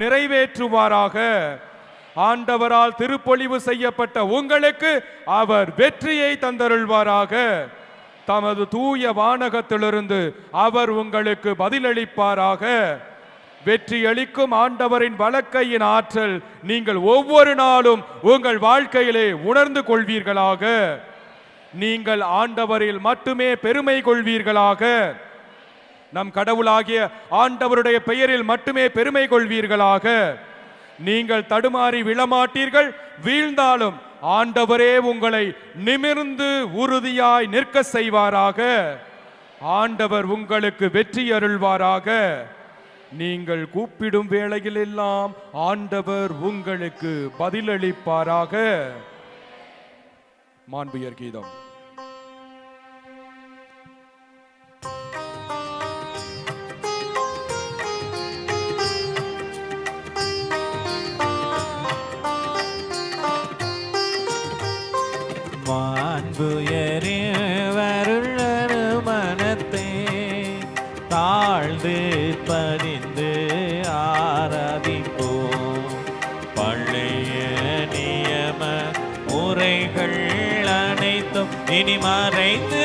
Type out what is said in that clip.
நிறைவேற்றுவாராக. ஆண்டவரால் திருப்பொழிவு செய்யப்பட்ட உங்களுக்கு அவர் வெற்றியை தந்தருள்வாராக. தமது தூய வானகத்திலிருந்து அவர் உங்களுக்கு பதிலளிப்பாராக. வெற்றியளிக்கும் ஆண்டவரின் வலக்கையின் ஆற்றல் நீங்கள் ஒவ்வொரு நாளும் உங்கள் வாழ்க்கையிலே உணர்ந்து கொள்வீர்களாக. நீங்கள் ஆண்டவரில் மட்டுமே பெருமை கொள்வீர்களாக. நம் கடவுளாகிய ஆண்டவருடைய பெயரில் மட்டுமே பெருமை கொள்வீர்களாக. நீங்கள் தடுமாறி விழமாட்டீர்கள். வீழ்ந்தாலும் ஆண்டவரே உங்களை நிமிர்ந்து உறுதியாய் நிற்க செய்வாராக. ஆண்டவர் உங்களுக்கு வெற்றி அருள்வாராக. நீங்கள் கூப்பிடும் வேளையில் எல்லாம் ஆண்டவர் உங்களுக்கு பதிலளிப்பாராக. மாண்புயர் கீதம். மனத்தை தாழ்ந்து பணிந்து ஆராதிப்போம். பழைய நியம முறைகள் அனைத்தும் இனி மறைந்து